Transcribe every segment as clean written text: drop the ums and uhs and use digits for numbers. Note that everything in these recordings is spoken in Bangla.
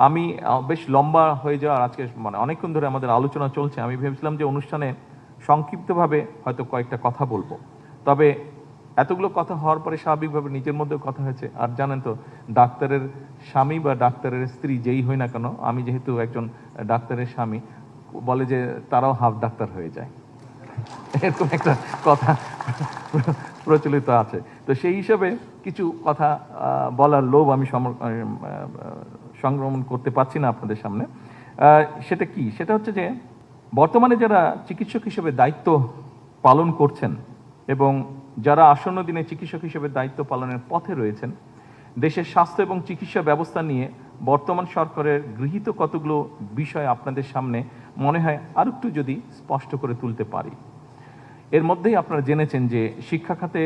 আমি বেশ লম্বা হয়ে যাওয়ার আজকে মানে অনেকক্ষণ ধরে আমাদের আলোচনা চলছে, আমি ভেবেছিলাম যে অনুষ্ঠানে সংক্ষিপ্তভাবে হয়তো কয়েকটা কথা বলবো, তবে এতগুলো কথা হওয়ার পরে স্বাভাবিকভাবে নিজের মধ্যেও কথা হয়েছে। আর জানেন তো, ডাক্তারের স্বামী বা ডাক্তারের স্ত্রী যেই হই না কেন, আমি যেহেতু একজন ডাক্তারের স্বামী, বলে যে তারাও হাফ ডাক্তার হয়ে যায়, এরকম একটা কথা প্রচলিত আছে। তো সেই হিসাবে কিছু কথা বলার লোভ আমি সংগ্রহণ করতে পারছি না আপনাদের সামনে। সেটা কি? সেটা হচ্ছে যে বর্তমানে যারা চিকিৎসক হিসেবে দায়িত্ব পালন করছেন এবং যারা আসন্ন দিনে চিকিৎসক হিসেবে দায়িত্ব পালনের পথে রয়েছেন, দেশের স্বাস্থ্য এবং চিকিৎসা ব্যবস্থা নিয়ে বর্তমান সরকারের গৃহীত কতগুলো বিষয় আপনাদের সামনে মনে হয় আর একটু যদি স্পষ্ট করে তুলতে পারি। এর মধ্যেই আপনারা জেনেছেন যে শিক্ষা খাতে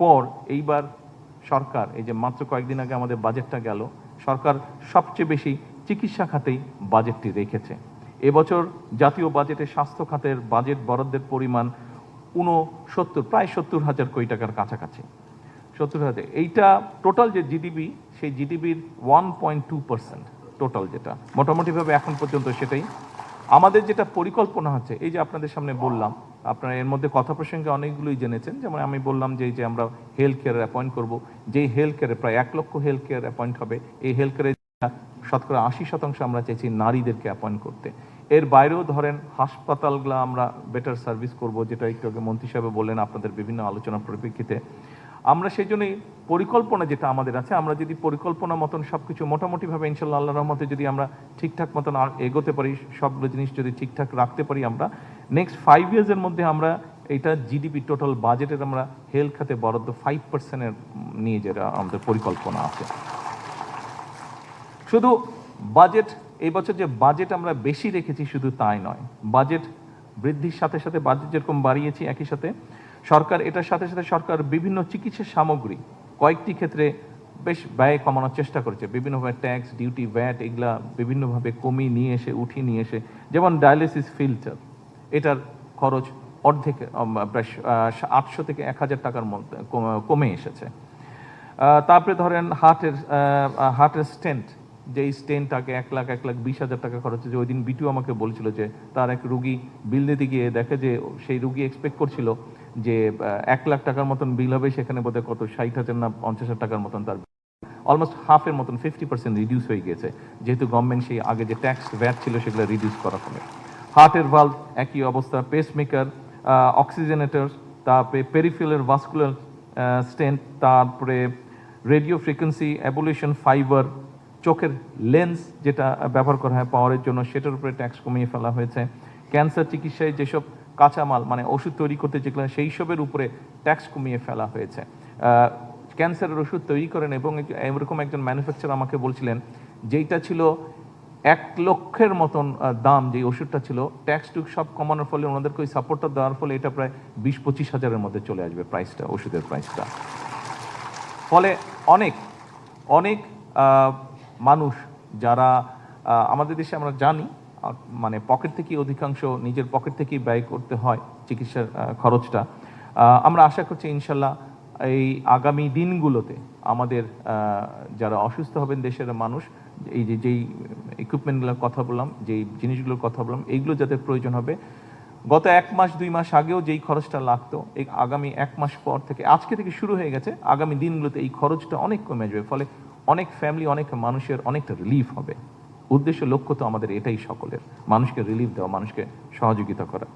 পর এইবার সরকার, এই যে মাত্র কয়েকদিন আগে আমাদের বাজেটটা গেল, সরকার সবচেয়ে বেশি চিকিৎসা খাতেই বাজেটটি রেখেছে। এবছর জাতীয় বাজেটে স্বাস্থ্য খাতের বাজেট বরাদ্দের পরিমাণ প্রায় 70,000 কোটি টাকার কাছাকাছি। 70,000, এইটা টোটাল যে জিডিপি, সেই জিডিপির 1.2% টোটাল, যেটা মোটামুটিভাবে এখন পর্যন্ত সেটাই। আমাদের যেটা পরিকল্পনা হচ্ছে, এই যে আপনাদের সামনে বললাম, আপনারা এর মধ্যে কথা প্রসঙ্গে অনেকগুলোই জেনেছেন, যেমন আমি বললাম যে আমরা হেলথ কেয়ার অ্যাপয়েন্ট করবো, যেই হেলথ কেয়ারে প্রায় 1 লক্ষ হেলথ কেয়ার অ্যাপয়েন্ট হবে। এই হেলথ কেয়ারে শতকরা 80% আমরা চাইছি নারীদেরকে অ্যাপয়েন্ট করতে। এর বাইরেও ধরেন হাসপাতালগুলো আমরা বেটার সার্ভিস করব, যেটা একটু আগে মন্ত্রী সাহেব বললেন আপনাদের বিভিন্ন আলোচনার পরিপ্রেক্ষিতে। আমরা সেই জন্যই পরিকল্পনা যেটা আমাদের আছে, আমরা যদি পরিকল্পনা মতন সব কিছু মোটামুটিভাবে ইনশাল্লাহ আল্লাহর রহমতে যদি আমরা ঠিকঠাক মতন আর এগোতে পারি, সবগুলো জিনিস যদি ঠিকঠাক রাখতে পারি, আমরা নেক্সট 5 ইয়ার্সের মধ্যে আমরা এটা জিডিপি টোটাল বাজেটের আমরা হেলথ খাতে বরাদ্দ 5% নিয়ে যেটা আমাদের পরিকল্পনা আছে। শুধু বাজেট, এই বছর যে বাজেট আমরা বেশি রেখেছি শুধু তাই নয়, বাজেট বৃদ্ধির সাথে সাথে বাজেট যেরকম বাড়িয়েছি, একই সাথে সরকার এটার সাথে সাথে সরকার বিভিন্ন চিকিৎসা সামগ্রী কয়েকটি ক্ষেত্রে বেশ ব্যয় কমানোর চেষ্টা করেছে। বিভিন্নভাবে ট্যাক্স, ডিউটি, ভ্যাট এগুলা বিভিন্নভাবে কমিয়ে নিয়ে এসে, উঠিয়ে নিয়ে এসে, যেমন ডায়ালিসিস ফিল্টার, এটার খরচ অর্ধেক, প্রায় 800 থেকে 1000 টাকার মধ্যে কমে এসেছে। তারপরে ধরেন হার্টের স্টেন্ট, যেই স্টেন্টটাকে 1,20,000 টাকা খরচ হচ্ছে। ওই দিন বিটু আমাকে বলছিল যে তার এক রুগী বিল দিতে গিয়ে দেখে যে সেই রুগী এক্সপেক্ট করছিল যে 1 লাখ টাকার মতন বিল হবে, সেখানে বোধহয় কত 60,000 না 50,000 টাকার মতন, তার অলমোস্ট হাফের মতন 50% রিডিউস হয়ে গিয়েছে, যেহেতু গভর্নমেন্ট সেই আগে যে ট্যাক্স ভ্যাট ছিল সেগুলো রিডিউস করা হবে। হার্টের ভালভ একই অবস্থা, পেসমেকার, অক্সিজেনেটর, তারপরে পেরিফেরাল ভাস্কুলার স্টেন্ট, তারপরে রেডিও ফ্রিকোয়েন্সি অ্যাবুলেশন ফাইবার, চোখের লেন্স যেটা ব্যবহার করা হয় পাওয়ারের জন্য, সেটার উপরে ট্যাক্স কমিয়ে ফেলা হয়েছে। ক্যান্সার চিকিৎসায় যেসব কাঁচামাল মানে ওষুধ তৈরি করতে যেগুলো, সেই সবের উপরে ট্যাক্স কমিয়ে ফেলা হয়েছে। ক্যান্সারের ওষুধ তৈরি করেন এবং এরকম একজন ম্যানুফ্যাকচারার আমাকে বলছিলেন যেইটা ছিল 1 লক্ষের মতন দাম, যে ওষুধটা ছিল, ট্যাক্স টুক সব কমানোর ফলে, ওনাদেরকে ওই সাপোর্টটা দেওয়ার ফলে এটা প্রায় 20-25 হাজারের মধ্যে চলে আসবে প্রাইসটা, ওষুধের প্রাইসটা। ফলে অনেক অনেক মানুষ যারা আমাদের দেশে আমরা জানি মানে পকেট থেকে অধিকাংশ নিজের পকেট থেকেই ব্যয় করতে হয় চিকিৎসার খরচটা, আমরা আশা করছি ইনশাল্লাহ এই আগামী দিনগুলোতে আমাদের যারা অসুস্থ হবেন দেশের মানুষ, এই যেই ইকুইপমেন্টগুলোর কথা বললাম, যেই জিনিসগুলোর কথা বললাম, এইগুলো যাদের প্রয়োজন হবে, গত 1 মাস 2 মাস আগেও যেই খরচটা লাগতো, এই আগামী 1 মাস পর থেকে, আজকে থেকে শুরু হয়ে গেছে, আগামী দিনগুলোতে এই খরচটা অনেক কমে যাবে। ফলে অনেক ফ্যামিলি, অনেক মানুষের অনেকটা রিলিফ হবে। উদ্দেশ্য, লক্ষ্য তো আমাদের এটাই সকলের, মানুষকে রিলিফ দেওয়া, মানুষকে সহযোগিতা করা।